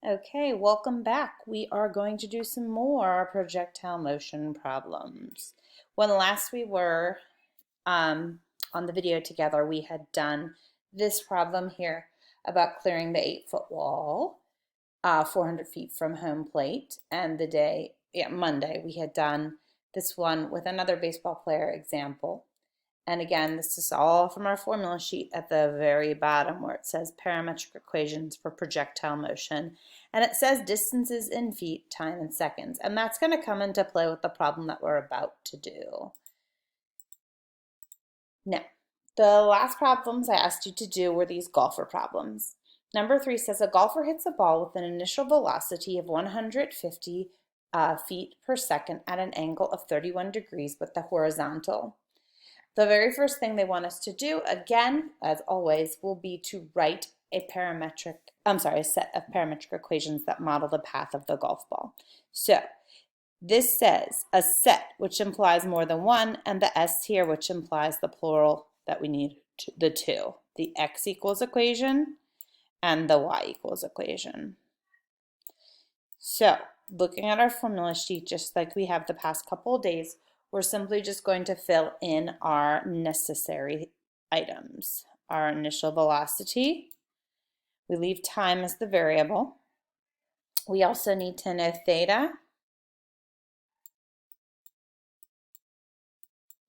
Okay, welcome back. We are going to do some more projectile motion problems. When last we were on the video together, we had done this problem here about clearing the 8-foot wall, 400 feet from home plate, and Monday, we had done this one with another baseball player example. And again, this is all from our formula sheet at the very bottom where it says parametric equations for projectile motion. And it says distances in feet, time in seconds. And that's going to come into play with the problem that we're about to do. Now, the last problems I asked you to do were these golfer problems. Number 3 says a golfer hits a ball with an initial velocity of 150 feet per second at an angle of 31 degrees with the horizontal. The very first thing they want us to do, again, as always, will be to write a set of parametric equations that model the path of the golf ball. So this says a set, which implies more than one, and the S here, which implies the plural that we need, the two, the X equals equation and the Y equals equation. So looking at our formula sheet, just like we have the past couple of days, we're simply just going to fill in our necessary items. Our initial velocity. We leave time as the variable. We also need to know theta.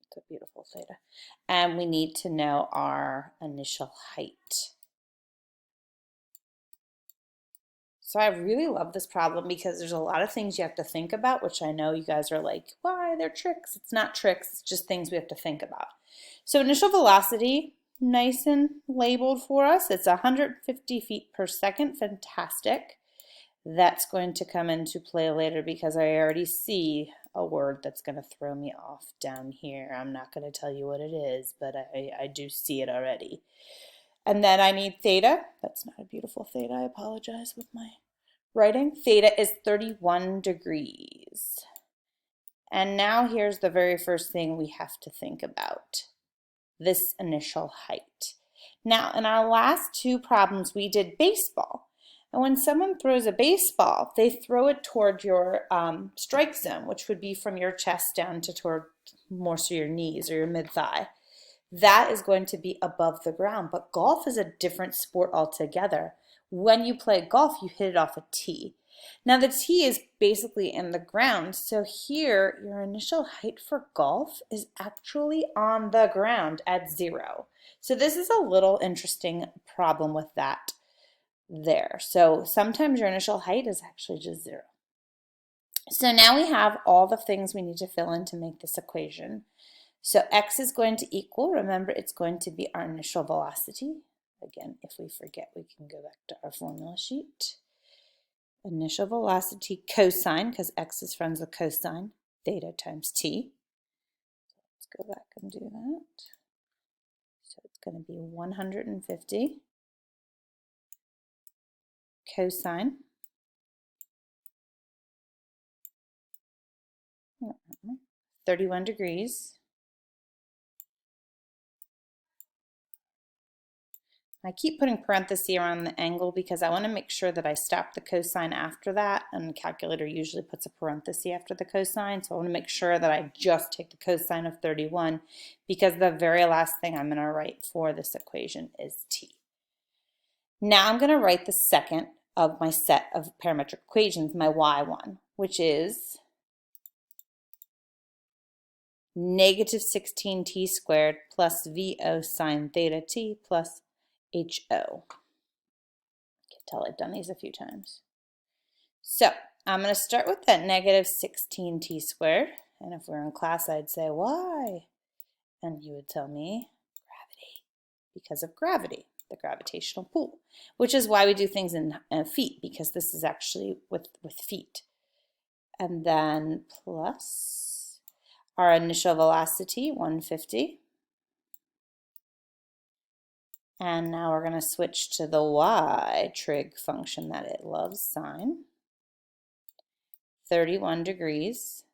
It's a beautiful theta. And we need to know our initial height. So I really love this problem because there's a lot of things you have to think about, which I know you guys are like, why? They're tricks. It's not tricks. It's just things we have to think about. So initial velocity, nice and labeled for us. It's 150 feet per second. Fantastic. That's going to come into play later because I already see a word that's going to throw me off down here. I'm not going to tell you what it is, but I do see it already. And then I need theta. That's not a beautiful theta. I apologize with my writing. Theta is 31 degrees. And now here's the very first thing we have to think about. This initial height. Now, in our last two problems, we did baseball. And when someone throws a baseball, they throw it toward your strike zone, which would be from your chest down to toward more so your knees or your mid-thigh. That is going to be above the ground, but golf is a different sport altogether. When you play golf, you hit it off a tee. Now the tee is basically in the ground, so here your initial height for golf is actually on the ground at 0. So this is a little interesting problem with that there. So sometimes your initial height is actually just 0. So now we have all the things we need to fill in to make this equation. So x is going to equal, remember it's going to be our initial velocity. Again, if we forget, we can go back to our formula sheet. Initial velocity cosine, because x is friends with cosine, theta times t. Let's go back and do that. So it's going to be 150 cosine 31 degrees. I keep putting parentheses around the angle because I want to make sure that I stop the cosine after that, and the calculator usually puts a parenthesis after the cosine, so I want to make sure that I just take the cosine of 31 because the very last thing I'm going to write for this equation is t. Now I'm going to write the second of my set of parametric equations, my y1, which is negative 16t squared plus VO sine theta t plus HO. You can tell I've done these a few times. So I'm going to start with that negative 16t squared. And if we're in class, I'd say, why? And you would tell me, gravity. Because of gravity, the gravitational pull. Which is why we do things in feet, because this is actually with feet. And then plus our initial velocity, 150. And now we're going to switch to the y trig function that it loves, sine. 31 degrees.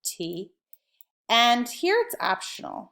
T. And here it's optional.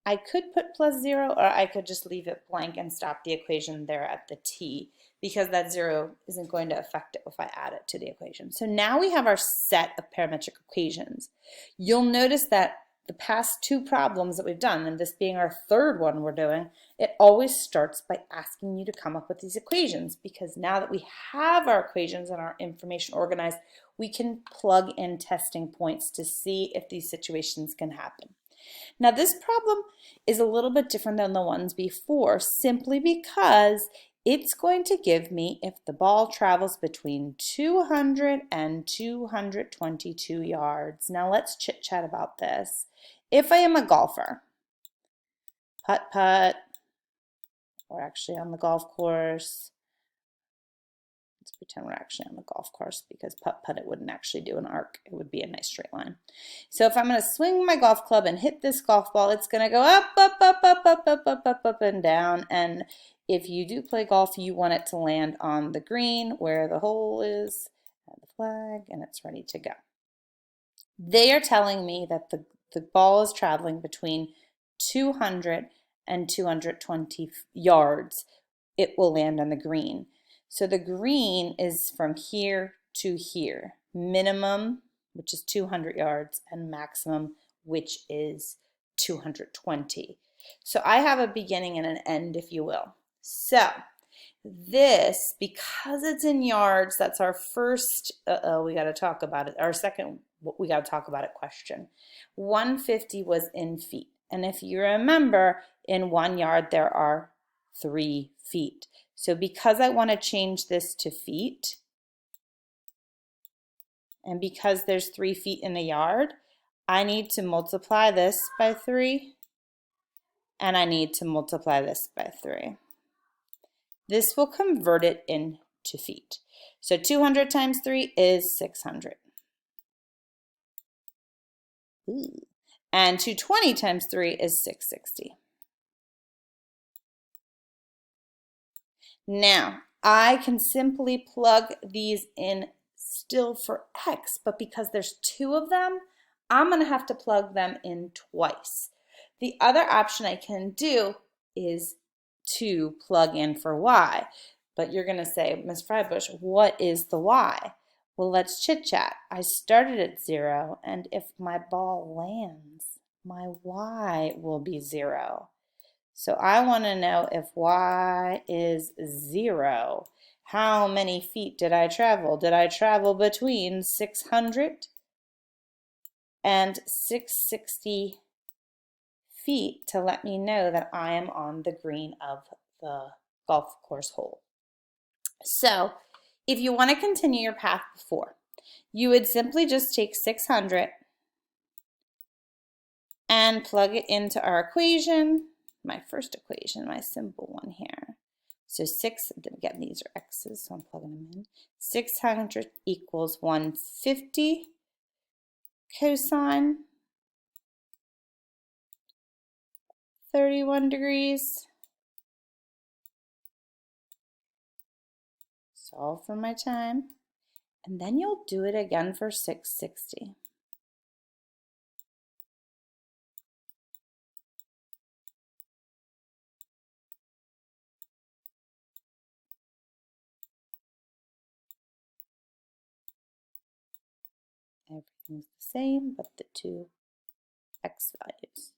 I could put plus 0, or I could just leave it blank and stop the equation there at the t, because that 0 isn't going to affect it if I add it to the equation. So now we have our set of parametric equations. You'll notice that the past two problems that we've done, and this being our third one we're doing, it always starts by asking you to come up with these equations, because now that we have our equations and our information organized, we can plug in testing points to see if these situations can happen. Now this problem is a little bit different than the ones before, simply because it's going to give me if the ball travels between 200 and 222 yards. Now let's chit chat about this. If I am a golfer, putt-putt, or actually on the golf course, let's pretend we're actually on the golf course, because putt-putt, it wouldn't actually do an arc. It would be a nice straight line. So if I'm going to swing my golf club and hit this golf ball, it's going to go up, up, up, up, up, up, up, up, up, and down. And if you do play golf, you want it to land on the green where the hole is, and the flag, and it's ready to go. They are telling me that the ball is traveling between 200 and 220 yards. It will land on the green. So the green is from here to here. Minimum, which is 200 yards, and maximum, which is 220. So I have a beginning and an end, if you will. So this, because it's in yards, that's our first, we got to talk about it, our second, we got to talk about it question. 150 was in feet. And if you remember, in 1 yard, there are 3 feet. So because I want to change this to feet, and because there's 3 feet in a yard, I need to multiply this by 3, and I need to multiply this by 3. This will convert it into feet. So 200 times 3 is 600. Ooh. And 220 times 3 is 660. Now, I can simply plug these in still for x, but because there's 2 of them, I'm going to have to plug them in twice. The other option I can do is to plug in for y. But you're going to say, Ms. Freibush, what is the y? Well, let's chit chat. I started at 0, and if my ball lands, my y will be 0. So I want to know if y is 0. How many feet did I travel? Did I travel between 600 and 660 feet to let me know that I am on the green of the golf course hole? So if you want to continue your path before, you would simply just take 600 and plug it into our equation, my first equation, my simple one here. So 6, again, these are x's, so I'm plugging them in. 600 equals 150 cosine 31 degrees. Solve for my time. And then you'll do it again for 660. Everything's the same, but the 2 x values.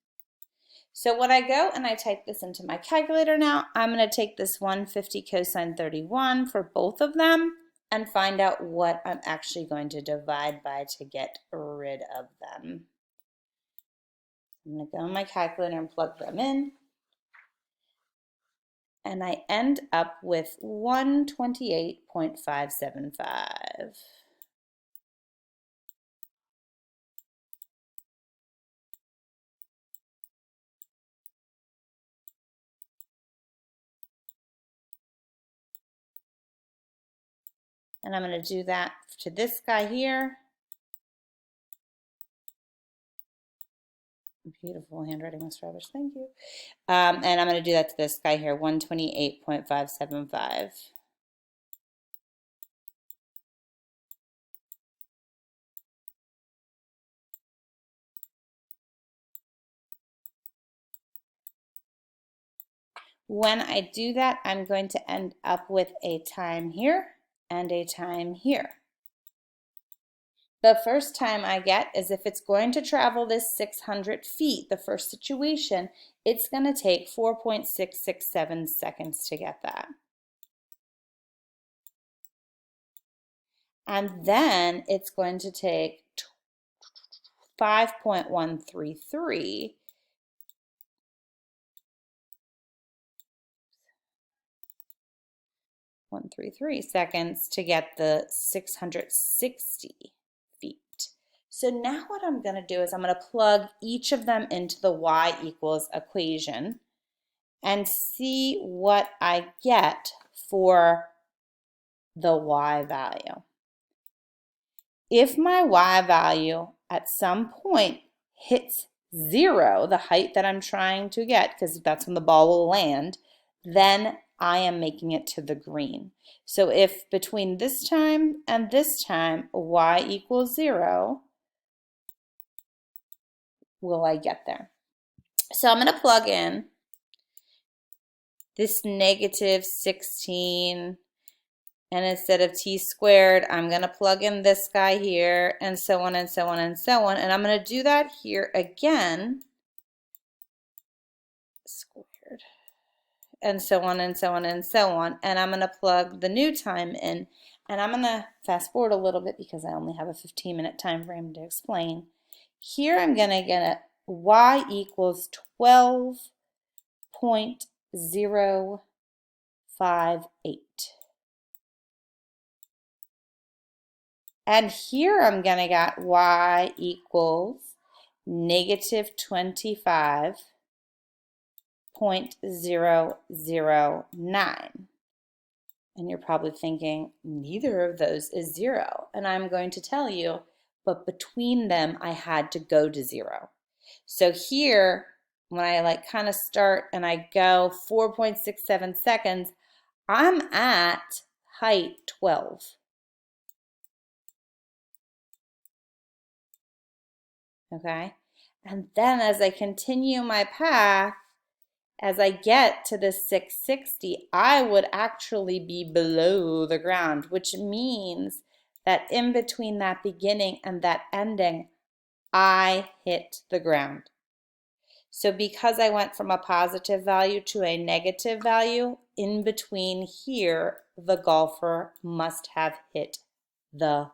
So when I go and I type this into my calculator now, I'm going to take this 150 cosine 31 for both of them and find out what I'm actually going to divide by to get rid of them. I'm going to go in my calculator and plug them in. And I end up with 128.575. And I'm going to do that to this guy here. Beautiful handwriting, Ms. Ravish, thank you. And I'm going to do that to this guy here, 128.575. When I do that, I'm going to end up with a time here and a time here. The first time I get is if it's going to travel this 600 feet, the first situation, it's going to take 4.667 seconds to get that. And then it's going to take 5.133 seconds to get the 660 feet. So now what I'm going to do is I'm going to plug each of them into the y equals equation and see what I get for the y value. If my y value at some point hits 0, the height that I'm trying to get, because that's when the ball will land, then I am making it to the green. So if between this time and this time y equals 0, will I get there? So I'm going to plug in this negative 16, and instead of t squared, I'm going to plug in this guy here, and so on and so on and so on. And I'm going to do that here again, squared, and so on and so on and so on. And I'm going to plug the new time in, and I'm going to fast forward a little bit because I only have a 15-minute time frame to explain. Here I'm going to get a y equals 12.058. And here I'm going to get y equals negative 25.009. And you're probably thinking, neither of those is 0. And I'm going to tell you, but between them, I had to go to 0. So here, when I kind of start and I go 4.67 seconds, I'm at height 12. Okay? And then as I continue my path, as I get to the 660, I would actually be below the ground, which means that in between that beginning and that ending, I hit the ground. So because I went from a positive value to a negative value, in between here, the golfer must have hit the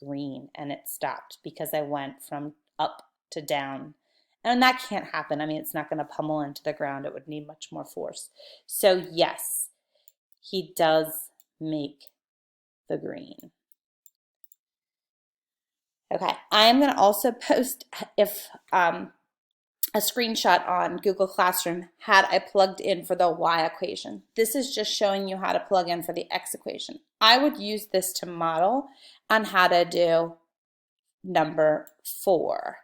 green and it stopped because I went from up to down. And that can't happen. I mean, it's not going to pummel into the ground. It would need much more force. So yes, he does make the green. Okay, I am going to also post if a screenshot on Google Classroom had I plugged in for the y equation. This is just showing you how to plug in for the x equation. I would use this to model on how to do number 4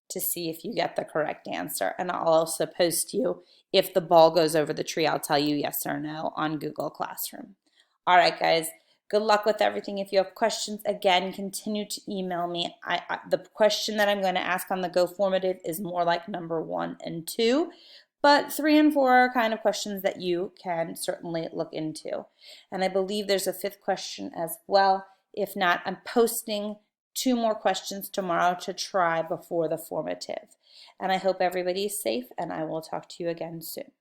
to see if you get the correct answer. And I'll also post you, if the ball goes over the tree, I'll tell you yes or no on Google Classroom. All right, guys, good luck with everything. If you have questions, again, continue to email me. The question that I'm going to ask on the Go Formative is more like number 1 and 2, but 3 and 4 are kind of questions that you can certainly look into. And I believe there's a 5th question as well. If not, I'm posting 2 more questions tomorrow to try before the formative. And I hope everybody is safe, and I will talk to you again soon.